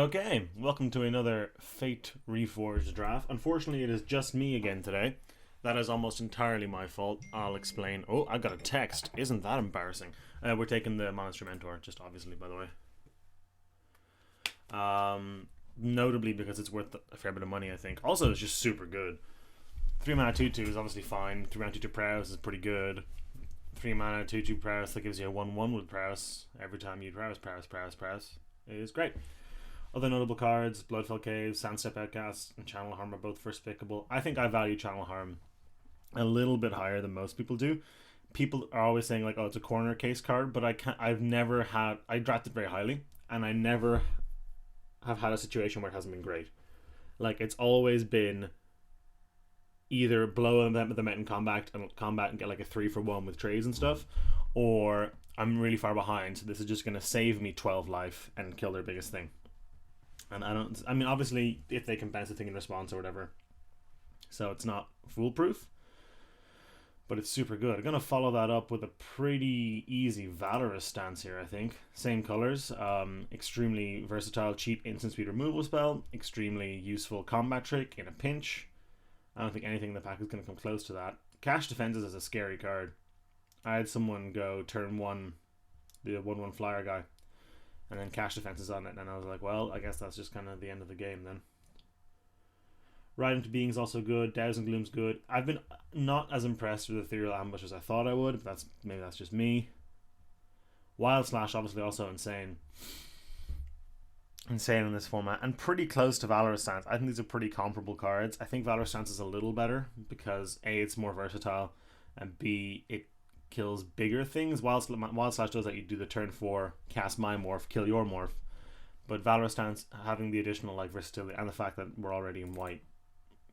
Okay, welcome to another Fate Reforged draft. Unfortunately, it is just me again today. That is almost entirely my fault. I'll explain. Oh, I got a text. Isn't that embarrassing? We're taking the Monster Mentor, just obviously, by the way. Notably because it's worth a fair bit of money, I think. Also, it's just super good. 3 mana 2/2 is obviously fine. 3 mana 2/2 prowess is pretty good. 3 mana 2/2 prowess that gives you a 1/1 with prowess every time you prowess. It is great. Other notable cards: Bloodfell Caves, Sandstep Outcast, and Channel Harm are both first pickable. I think I value Channel Harm a little bit higher than most people do. People are always saying like, "Oh, it's a corner case card," but I've never had. I drafted very highly, and I never have had a situation where it hasn't been great. Like it's always been either blow them out in combat and get like a 3-for-1 with trades and stuff, or I'm really far behind, so this is just going to save me 12 life and kill their biggest thing. And I mean, obviously, if they can bounce the thing in response or whatever, so it's not foolproof, but it's super good. I'm going to follow that up with a pretty easy Valorous stance here, I think. Same colors, extremely versatile, cheap instant speed removal spell, extremely useful combat trick in a pinch. I don't think anything in the pack is going to come close to that. Cash Defenses is a scary card. I had someone go turn 1, the 1/1 flyer guy, and then Cash Defenses on it, and I was like, well, I guess that's just kind of the end of the game then. Ride into Being is also good. Douse and Gloom's good. I've been not as impressed with Ethereal Ambush as I thought I would, but maybe that's just me. Wild Slash, obviously, also insane. Insane in this format, and pretty close to Valorous Stance. I think these are pretty comparable cards. I think Valorous Stance is a little better because A, it's more versatile, and B, it kills bigger things. Wild Slash does that. You do the turn 4, cast my morph, kill your morph. But Valorous Stance, having the additional like versatility and the fact that we're already in white,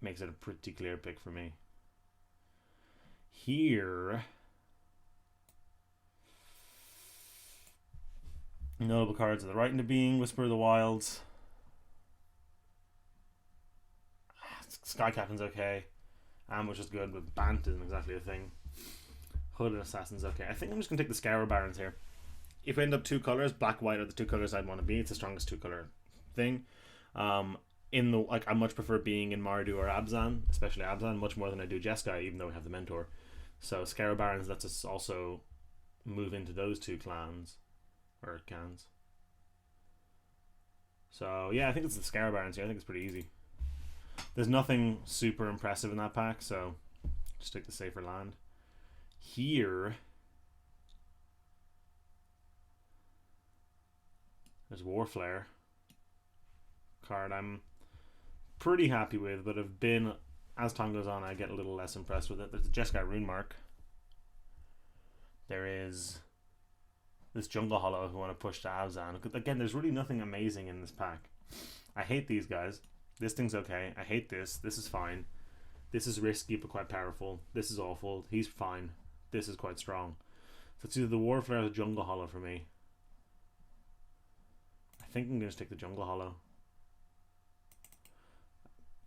makes it a pretty clear pick for me. Here, notable cards are the Right into Being, Whisper of the Wilds. Sky Captain's okay. Ambush is good, but Bant isn't exactly a thing. Hooded Assassin's okay. I think I'm just going to take the Scour Barons here. If we end up 2 colors, black, white are the 2 colors I'd want to be. It's the strongest 2 color thing. I much prefer being in Mardu or Abzan, especially Abzan, much more than I do Jeskai, even though we have the Mentor. So Scour Barons lets us also move into those 2 clans. Or cans. So yeah, I think it's the Scour Barons here. I think it's pretty easy. There's nothing super impressive in that pack, so just take the safer land. Here, there's Warflare. Card I'm pretty happy with, but have been, as time goes on, I get a little less impressed with it. There's the Jeskai Rune Mark. There is this Jungle Hollow who want to push to Abzan. Again, there's really nothing amazing in this pack. I hate these guys. This thing's okay. I hate this. This is fine. This is risky but quite powerful. This is awful. He's fine. This is quite strong. So it's either the Warflare or the Jungle Hollow for me. I think I'm going to stick the Jungle Hollow.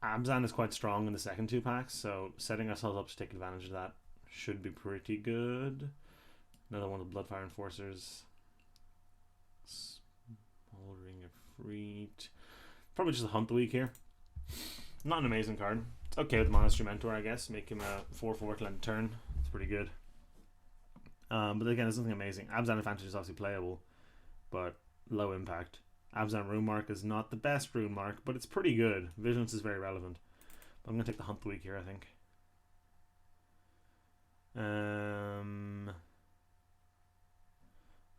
Abzan is quite strong in the second 2 packs, so setting ourselves up to take advantage of that should be pretty good. Another one of the Bloodfire Enforcers. Smoldering Efreet. Probably just a Hunt the Week here. Not an amazing card. It's okay with Monster Mentor, I guess. Make him a 4/4 to end turn. It's pretty good. But again, there's nothing amazing. Abzan Advantage is obviously playable, but low impact. Abzan Rune Mark is not the best Rune Mark, but it's pretty good. Vigilance is very relevant. But I'm going to take the Hunt the Week here, I think.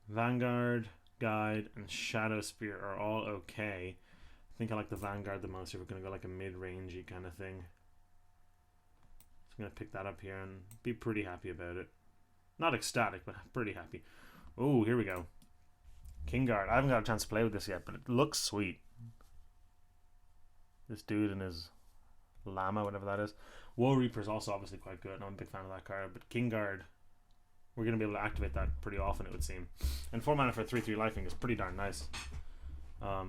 Vanguard, Guide, and Shadow Spear are all okay. I think I like the Vanguard the most if we're going to go like a mid-rangey kind of thing. So I'm going to pick that up here and be pretty happy about it. Not ecstatic, but pretty happy. Oh, here we go. Kingguard. I haven't got a chance to play with this yet, but it looks sweet. This dude and his llama, whatever that is. Woe Reaper is also obviously quite good. I'm a big fan of that card, but Kingguard, we're going to be able to activate that pretty often, it would seem. And 4 mana for 3/3 lifing is pretty darn nice. I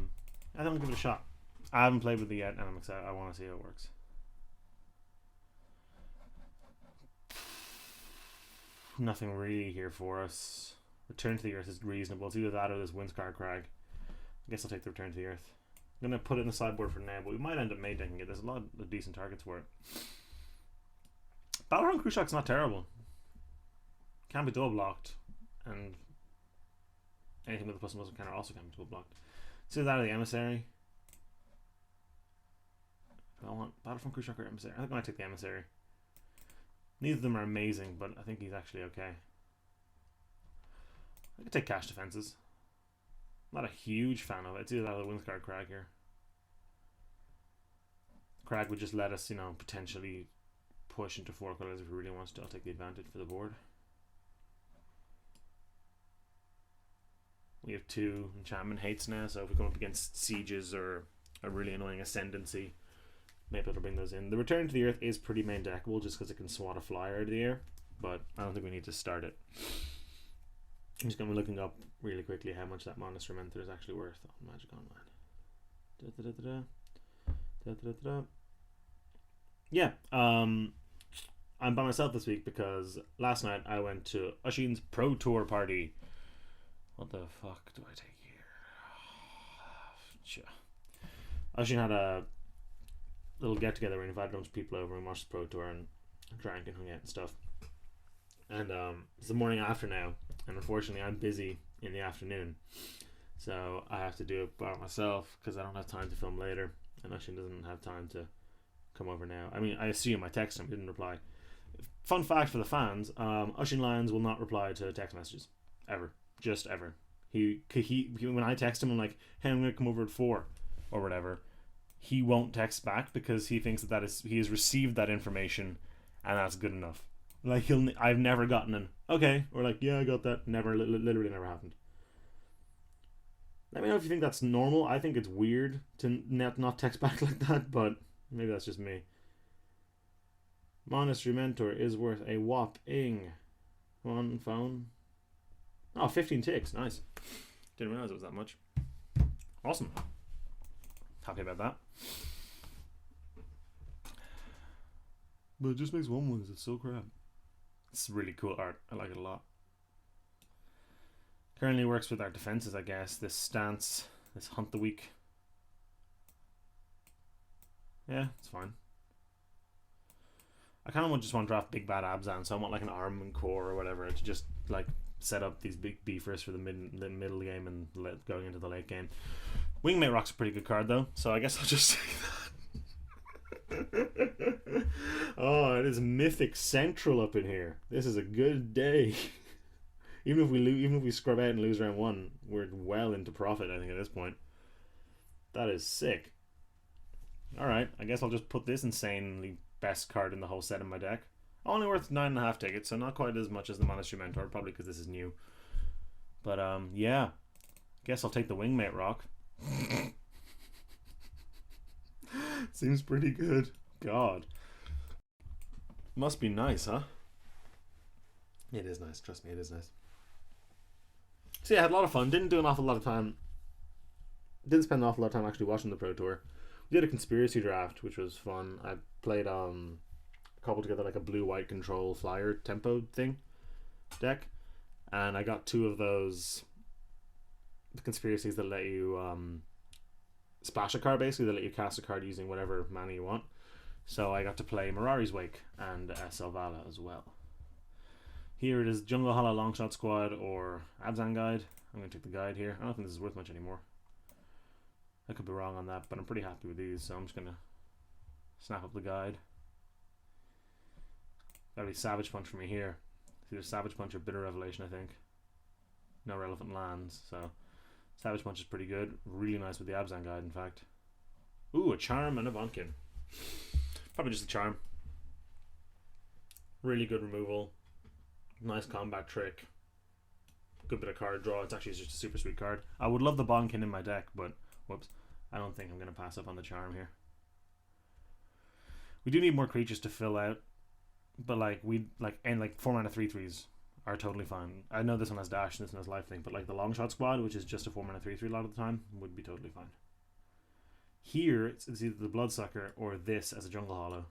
think I'll give it a shot. I haven't played with it yet, and I'm excited. I want to see how it works. Nothing really here for us. Return to the Earth is reasonable. It's either that or this Windscar Crag. I guess I'll take the Return to the Earth. I'm going to put it in the sideboard for now, but we might end up main decking it. There's a lot of decent targets for it. Battleground Crew Shock's not terrible. Can be double blocked, and anything with a plus and plus counter also can be double blocked. So that or the Emissary. Do I want Battlefront Crew Shock or Emissary? I think I might take the Emissary. Neither of them are amazing, but I think he's actually okay. I could take Cash Defenses. Not a huge fan of it. It's either that or the Windscard Crag here. Crag would just let us, you know, potentially push into 4 colors if we really want to. I'll take the advantage for the board. We have 2 enchantment hates now, so if we come up against sieges or a really annoying ascendancy, maybe it'll bring those in. The Return to the Earth is pretty main deckable just because it can swat a flyer out of the air, but I don't think we need to start it. I'm just going to be looking up really quickly how much that Monastery Mentor is actually worth on Magic Online. Yeah, I'm by myself this week because last night I went to Oisin's Pro Tour party. What the fuck do I take here? Oisin had a little get together where he invited a bunch of people over and watched the Pro Tour and drank and hung out and stuff. And it's the morning after now, and unfortunately I'm busy in the afternoon, so I have to do it by myself because I don't have time to film later, and Oisin doesn't have time to come over now. I mean, I assume I texted him, he didn't reply. Fun fact for the fans, Oisin Lyons will not reply to text messages ever, just ever. He when I text him, I'm like, hey, I'm gonna come over at 4 or whatever, he won't text back because he thinks that he has received that information and that's good enough. Like, I've never gotten an okay, or like, yeah, I got that. Never, literally never happened. Let me know if you think that's normal. I think it's weird to not text back like that, but maybe that's just me. Monastery Mentor is worth a whopping one phone. Oh, 15 ticks. Nice. Didn't realize it was that much. Awesome. Happy about that. But it just makes 1/1s. It's so crap. It's really cool art. I like it a lot. Currently works with our defenses, I guess. This stance, this hunt the weak. Yeah, it's fine. I kind of just want to draft big bad Abzan, so I want like an Armament Core or whatever to just like set up these big beefers for the middle game and going into the late game. Wingmate Rock's a pretty good card though, so I guess I'll just say that. Oh, it is Mythic Central up in here. This is a good day. Even if we scrub out and lose round 1, we're well into profit, I think, at this point. That is sick. Alright, I guess I'll just put this insanely best card in the whole set in my deck. Only worth 9.5 tickets, so not quite as much as the Monastery Mentor, probably because this is new. But yeah, guess I'll take the Wingmate Rock. Seems pretty good. God. Must be nice, huh? It is nice, trust me, it is nice. So yeah, I had a lot of fun. Didn't spend an awful lot of time actually watching the Pro Tour. We did a conspiracy draft, which was fun. I played cobbled together like a blue-white control flyer tempo thing deck, and I got 2 of those conspiracies that let you splash a card, basically. They let you cast a card using whatever mana you want. So I got to play Mirari's Wake and Selvala as well. Here it is, Jungle Hollow Longshot Squad or Abzan Guide. I'm going to take the guide here. I don't think this is worth much anymore. I could be wrong on that, but I'm pretty happy with these, so I'm just going to snap up the guide. That'll be Savage Punch for me here. It's either Savage Punch or Bitter Revelation, I think. No relevant lands, so Savage Punch is pretty good. Really nice with the Abzan Guide, in fact. Ooh, a Charm and a Bonkin. Probably just a Charm. Really good removal. Nice combat trick. Good bit of card draw. It's actually just a super sweet card. I would love the Bonkin in my deck, but whoops. I don't think I'm going to pass up on the Charm here. We do need more creatures to fill out, but like 4 mana 3/3s are totally fine. I know this one has dash and this one has lifelink, but like the Longshot Squad, which is just a 4 mana 3/3 a lot of the time, would be totally fine. Here it's either the Bloodsucker or this as a Jungle Hollow.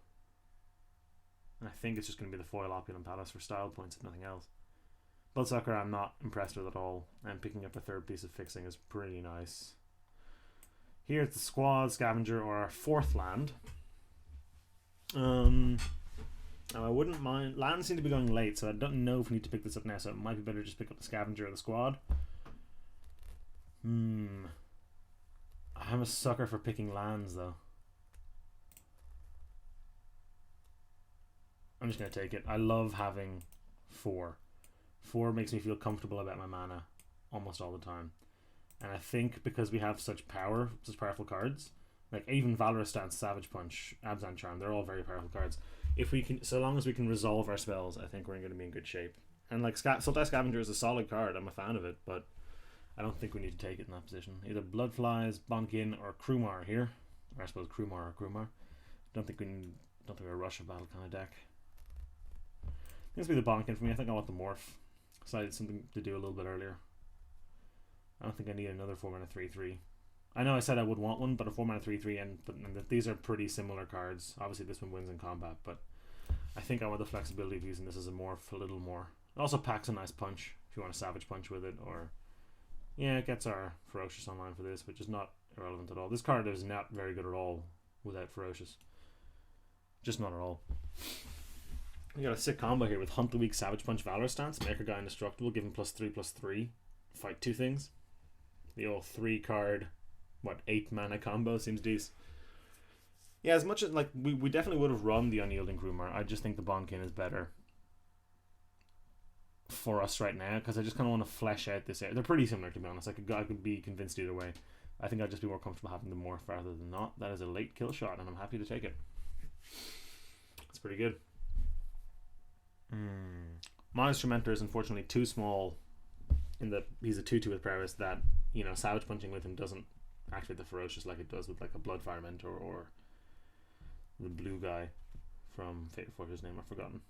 And I think it's just going to be the foil Opulent Palace for style points, if nothing else. Bloodsucker I'm not impressed with at all, and picking up a 3rd piece of fixing is pretty nice. Here it's the Squad, Scavenger, or our 4th land. Now I wouldn't mind. Lands seem to be going late, so I don't know if we need to pick this up now. So it might be better to just pick up the Scavenger or the Squad. I'm a sucker for picking lands, though. I'm just gonna take it. I love having 4. 4 makes me feel comfortable about my mana almost all the time. And I think because we have such powerful cards, like even Valorous Stance, Savage Punch, Abzan Charm, they're all very powerful cards. If we can, so long as we can resolve our spells, I think we're going to be in good shape. And like Sultai Scavenger is a solid card. I'm a fan of it, but I don't think we need to take it in that position. Either Bloodflies, Bonkin, or Krumar here, or I suppose Krumar or Krumar. Don't think we're a rush of battle kind of deck. I think this will be the Bonkin for me. I think I want the Morph. So I had something to do a little bit earlier. I don't think I need another 4-mana 3/3. I know I said I would want one, but a 4-mana 3/3, and these are pretty similar cards. Obviously, this one wins in combat, but I think I want the flexibility of using this as a morph a little more. It also packs a nice punch if you want a Savage Punch with it, or yeah, it gets our Ferocious online for this, which is not irrelevant at all. This card is not very good at all without Ferocious. Just not at all. We got a sick combo here with Hunt the Weak, Savage Punch, Valor Stance, make a guy indestructible, give him +3/+3, fight 2 things. The old 3 card, 8 mana combo seems decent. Yeah, as much as like we definitely would have run the Unyielding Krumar, I just think the Bonkin is better for us right now because I just kind of want to flesh out this area. They're pretty similar, to be honest. I could be convinced either way. I think I'd just be more comfortable having the morph rather than not. That is a late kill shot, and I'm happy to take it. It's pretty good. Monster Mentor is unfortunately too small in that he's a 2/2 with prowess that, you know, Savage Punching with him doesn't activate the Ferocious like it does with like a Bloodfire Mentor or the blue guy from Fate Forge, his name I've forgotten.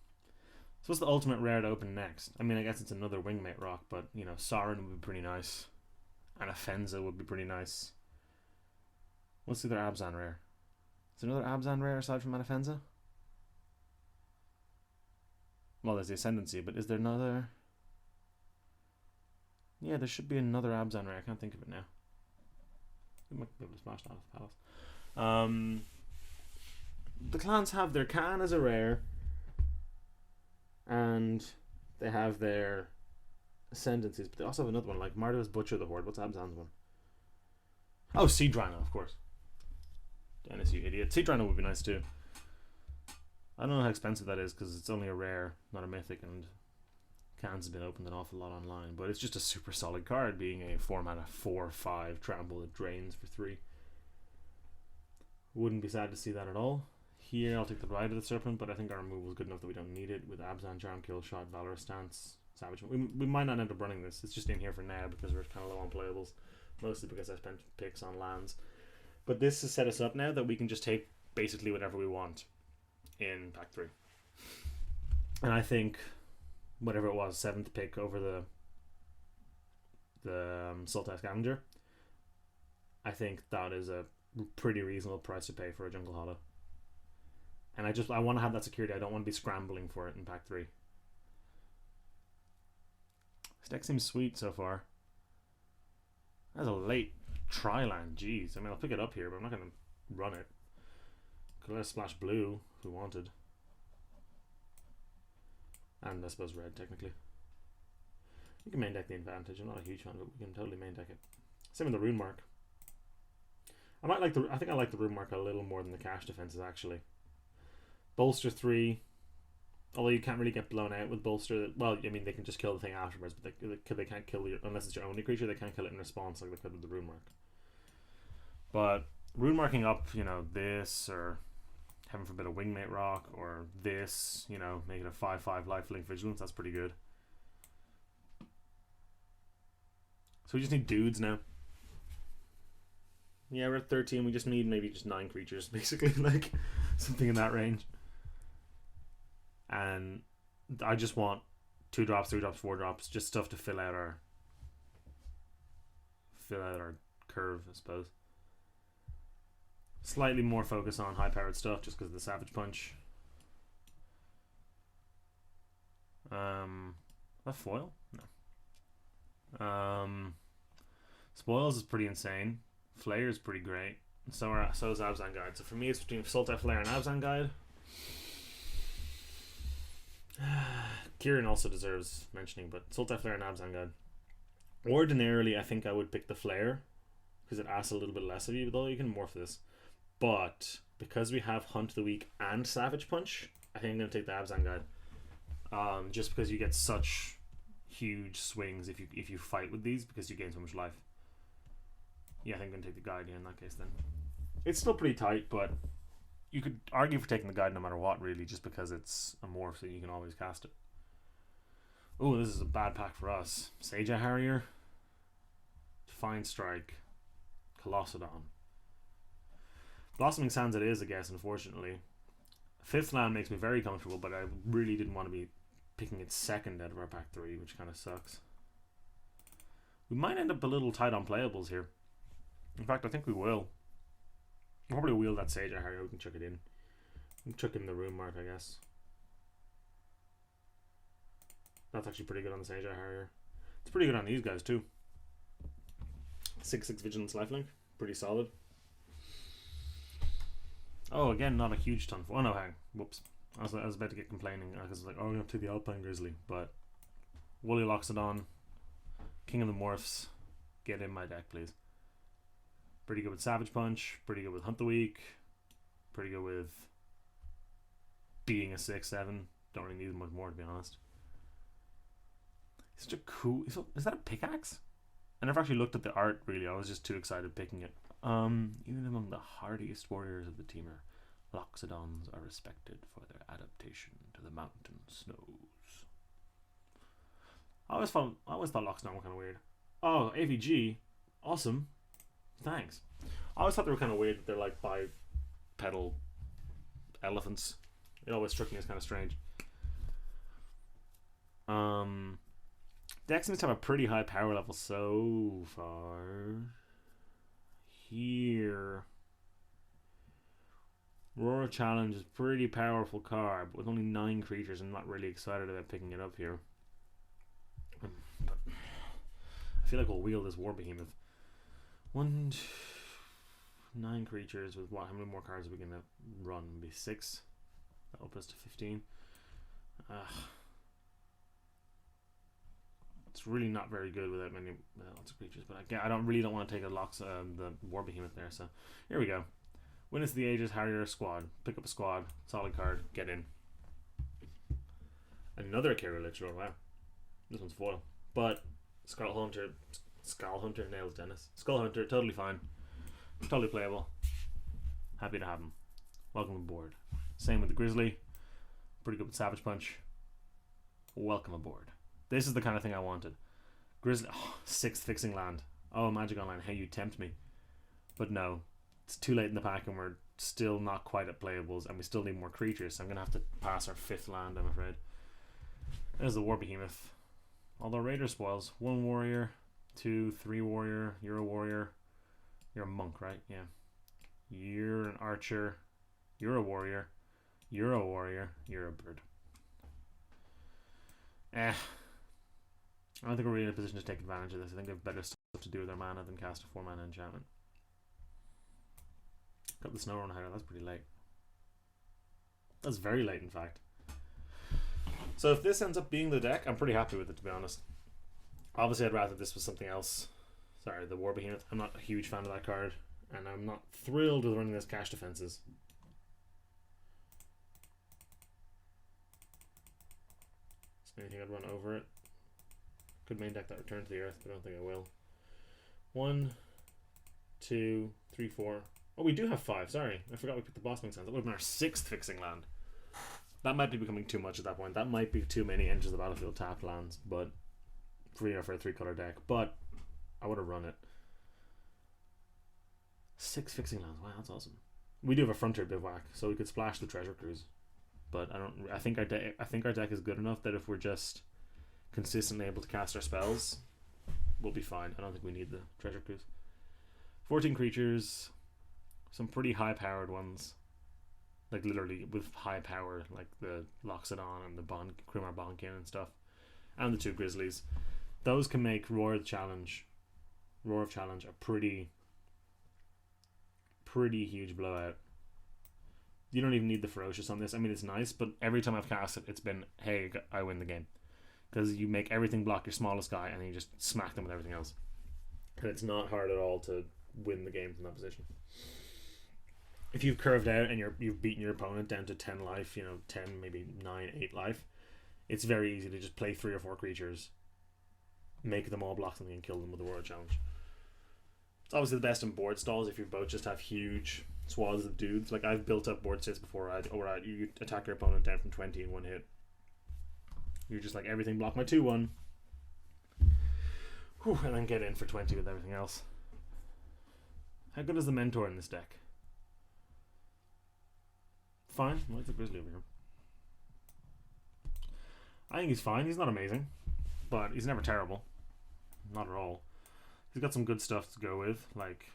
So what's the ultimate rare to open next? I mean, I guess it's another Wingmate Rock, but you know, Sorin would be pretty nice, and Afenza would be pretty nice. What's the other Abzan rare? Is there another Abzan rare aside from Anafenza? Well, there's the Ascendancy, but is there another? Yeah, there should be another Abzan rare. I can't think of it now. We might be able to smash that off the Palace. The clans have their Khan as a rare, and they have their Ascendancies, but they also have another one, like Mardo's Butcher the Horde. What's Abzan's one? Oh, Sea Drano, of course. Dennis, you idiot. Sea Drano would be nice too. I don't know how expensive that is because it's only a rare, not a mythic, and Khan's been opened an awful lot online, but it's just a super solid card, being a 4-mana 4/5 trample that drains for 3. Wouldn't be sad to see that at all. Here I'll take the Bride of the Serpent, but I think our removal is good enough that we don't need it with Abzan, Charm, Kill Shot, Valorous Stance, Savage. We might not end up running this. It's just in here for now because we're kind of low on playables, mostly because I spent picks on lands. But this has set us up now that we can just take basically whatever we want in pack 3. And I think whatever it was, 7th pick over the Sultai Scavenger, I think that is a pretty reasonable price to pay for a Jungle Hollow. And I want to have that security. I don't want to be scrambling for it in pack 3. This deck seems sweet so far. That's a late tri-land, jeez. I mean, I'll pick it up here, but I'm not going to run it. Could let us splash blue if we wanted. And I suppose red, technically. You can main deck the Advantage. I'm not a huge fan, but we can totally main deck it. Same with the Rune Mark. I think I like the Rune Mark a little more than the Cash Defenses, actually. Bolster 3. Although you can't really get blown out with Bolster. Well, I mean, they can just kill the thing afterwards, but they can't kill you unless it's your only creature. They can't kill it in response like they could with the Rune Mark. But Rune Marking up, you know, this, or heaven forbid a Wingmate Rock, or this, you know, make it a 5/5 Lifelink Vigilance, that's pretty good. So we just need dudes now. Yeah, we're at 13. We just need maybe just 9 creatures, basically, like something in that range. And I just want 2 drops, 3 drops, 4 drops, just stuff to fill out our curve, I suppose. Slightly more focus on high-powered stuff, just because of the Savage Punch. That foil? No. Spoils is pretty insane. Flayer's pretty great. So is Abzan Guide. So for me, it's between Sultai Flayer and Abzan Guide. Kieran also deserves mentioning, but Sultai Flayer and Abzan Guide. Ordinarily, I think I would pick the Flayer because it asks a little bit less of you, though you can morph this. But because we have Hunt of the Week and Savage Punch, I think I'm going to take the Abzan Guide. Just because you get such huge swings if you fight with these because you gain so much life. Yeah, I think I'm going to take the Guide in that case then. It's still pretty tight, but you could argue for taking the Guide no matter what, really, just because it's a morph so you can always cast it. Oh, this is a bad pack for us. Sage Harrier, Defiant Strike, Colossadon. Blossoming Sands it is, I guess, unfortunately. Fifth land makes me very comfortable, but I really didn't want to be picking it second out of our pack 3, which kind of sucks. We might end up a little tight on playables here. In fact, I think we will. We'll probably wheel that Sage Harrier. We can chuck it in. We can chuck in the Rune Mark, I guess. That's actually pretty good on the Sage Harrier. It's pretty good on these guys too. 6/6 Vigilance Lifelink. Pretty solid. Oh, again, not a huge ton. Oh no, hang. Whoops. I was about to get complaining because I was like, oh, I'm going to take the Alpine Grizzly. But Woolly Loxodon, King of the Morphs, get in my deck, please. Pretty good with Savage Punch. Pretty good with Hunt the Week. Pretty good with being a 6/7. Don't really need much more, to be honest. Such a cool... Is that a pickaxe? I never actually looked at the art, really. I was just too excited picking it. Even among the hardiest warriors of the teamer, Loxodons are respected for their adaptation to the mountain snows. I always thought Loxodon were kind of weird. Oh, AVG. Awesome. Thanks. I always thought they were kind of weird that they're like bipedal elephants. It always struck me as kind of strange. Dex seems to have a pretty high power level so far. Here. Roar Challenge is a pretty powerful card, but with only 9 creatures, I'm not really excited about picking it up here. But I feel like we'll wheel this War Behemoth. 9 creatures with what? How many more cards are we gonna run? Maybe 6. That'll put us to 15. It's really not very good without many lots of creatures, but I don't want to take the War Behemoth there. So here we go. Witness the Ages, Harrier Squad. Pick up a squad, solid card, get in. Another Kara Lich. Wow, this one's foil, but Skull Hunter nails Dennis. Skull Hunter, totally fine, totally playable. Happy to have him. Welcome aboard. Same with the Grizzly. Pretty good with Savage Punch. Welcome aboard. This is the kind of thing I wanted. Grizzly, 6th fixing land. Oh, Magic Online, how you tempt me. But no, it's too late in the pack and we're still not quite at playables and we still need more creatures, so I'm going to have to pass our 5th land, I'm afraid. There's the War Behemoth. Although Raider spoils. 1 warrior, 2, 3 warrior, you're a warrior. You're a monk, right? Yeah. You're an archer. You're a warrior. You're a warrior. You're a bird. I don't think we're really in a position to take advantage of this. I think they have better stuff to do with their mana than cast a 4-mana enchantment. Got the Snow Run Hider. That's pretty late. That's very late, in fact. So if this ends up being the deck, I'm pretty happy with it, to be honest. Obviously, I'd rather this was something else. Sorry, the War Behemoth. I'm not a huge fan of that card, and I'm not thrilled with running this Cash Defenses. Is there anything I'd run over it? Could main deck that Return to the Earth, but I don't think I will. 1, 2, 3, 4. Oh, we do have 5. Sorry, I forgot we put the Blossoming Sands. That would have been our 6th fixing land. That might be becoming too much at that point. That might be too many Enters the Battlefield tapped lands, but for a 3-color deck. But I would have run it. 6 fixing lands. Wow, that's awesome. We do have a Frontier Bivouac, so we could splash the Treasure Cruise. But I think our deck is good enough that if we're just consistently able to cast our spells, we'll be fine. I don't think we need the Treasure Cruise. 14 creatures, some pretty high powered ones, like literally with high power, like the Loxodon and the Grimar Bonkin and stuff, and the 2 Grizzlies. Those can make Roar of Challenge a pretty pretty huge blowout. You don't even need the Ferocious on this. I mean, it's nice, but every time I've cast it, it's been, hey, I win the game. Because you make everything block your smallest guy, and then you just smack them with everything else. And it's not hard at all to win the game from that position. If you've curved out and you've beaten your opponent down to 10 life, 10, maybe 9, 8 life, it's very easy to just play 3 or 4 creatures, make them all block something, and kill them with the World Challenge. It's obviously the best in board stalls if you both just have huge swaths of dudes. Like, I've built up board states before, where you attack your opponent down from 20 in one hit. You're just like, everything block my 2-1. Whew, and then get in for 20 with everything else. How good is the Mentor in this deck? Fine. I like the Grizzly over here. I think he's fine. He's not amazing, but he's never terrible. Not at all. He's got some good stuff to go with, like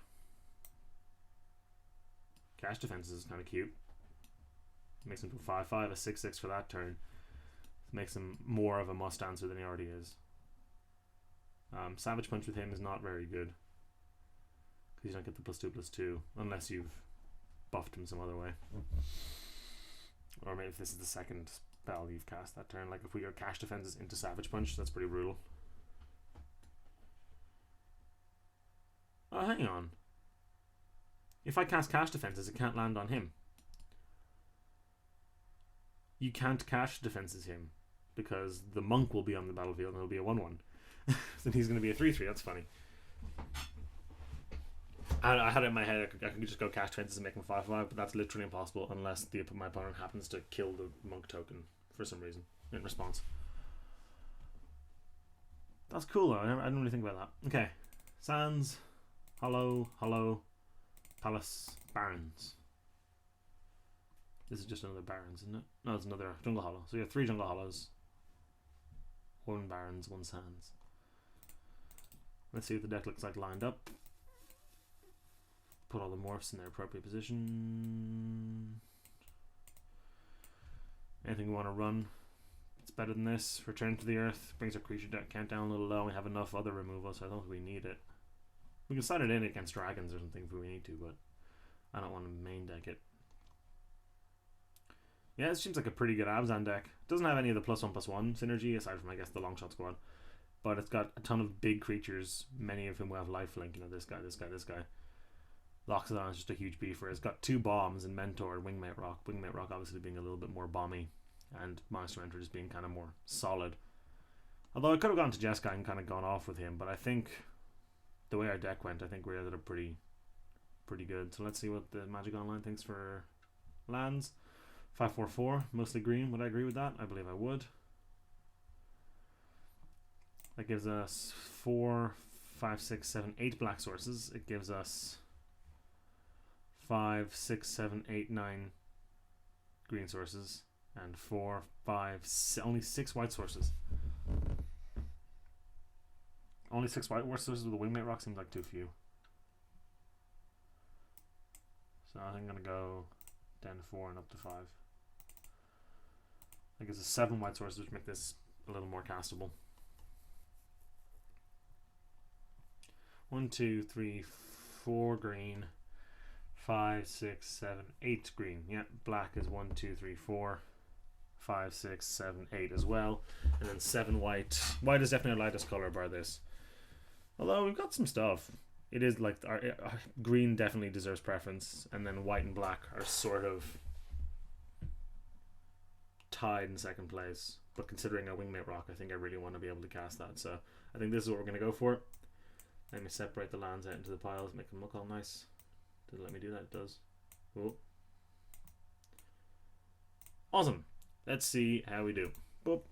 Cash Defense is kind of cute. Makes him do 5/5, a 6/6 for that turn. Makes him more of a must answer than he already is. Savage Punch with him is not very good, because you don't get the +2/+2 unless you've buffed him some other way. Or maybe if this is the second spell you've cast that turn. Like if we go Cash Defenses into Savage Punch, that's pretty brutal. Oh, hang on. If I cast Cash Defenses, it can't land on him. You can't Cash Defenses him, because the Monk will be on the battlefield and it'll be a 1/1. Then he's going to be a 3/3. That's funny. I had it in my head I could just go Cash Defenses and make him 5/5, but that's literally impossible unless my opponent happens to kill the Monk token for some reason in response. That's cool though. I didn't really think about that. Okay. Sands, Hollow, Palace, Barrens. This is just another Barrens, isn't it? No, it's another Jungle Hollow. So you have 3 Jungle Hollows, 1 Barrens, 1 Sands. Let's see what the deck looks like lined up. Put all the morphs in their appropriate position. Anything we want to run, it's better than this. Return to the Earth brings our creature deck count down a little low. We have enough other removal, so I don't think we need it. We can slide it in against dragons or something if we need to, but I don't want to main deck it. Yeah, it seems like a pretty good Abzan deck. It doesn't have any of the +1/+1 synergy, aside from, I guess, the Longshot squad. But it's got a ton of big creatures, many of whom will have lifelink. This guy. Loxodon is just a huge beefer. It's got 2 bombs in Mentor and Wingmate Rock. Wingmate Rock obviously being a little bit more bomby, and Monster Enter just being kind of more solid. Although I could have gone to Jeskai and kind of gone off with him, but I think the way our deck went, I think we ended up pretty good. So let's see what the Magic Online thinks for lands. 5/4/4, mostly green. Would I agree with that? I believe I would. That gives us 4, 5, 6, 7, 8 black sources. It gives us 5, 6, 7, 8, 9 green sources, and 4, 5, only 6 white sources. Only 6 white sources with a Wingmate Rock seems like too few. So I think I'm going to go down to 4 and up to 5. I guess it's 7 white sources, which make this a little more castable. 1, 2, 3, 4 green, 5, 6, 7, 8 green. Yeah, black is 1, 2, 3, 4, 5, 6, 7, 8 as well, and then 7 white. White is definitely our lightest color bar this. Although we've got some stuff. It is like our green definitely deserves preference, and then white and black are sort of tied in second place. But considering a Wingmate Rock, I think I really want to be able to cast that. So I think this is what we're going to go for. Let me separate the lands out into the piles, make them look all nice. Does it let me do that? It does. Cool. Awesome. Let's see how we do. Boop.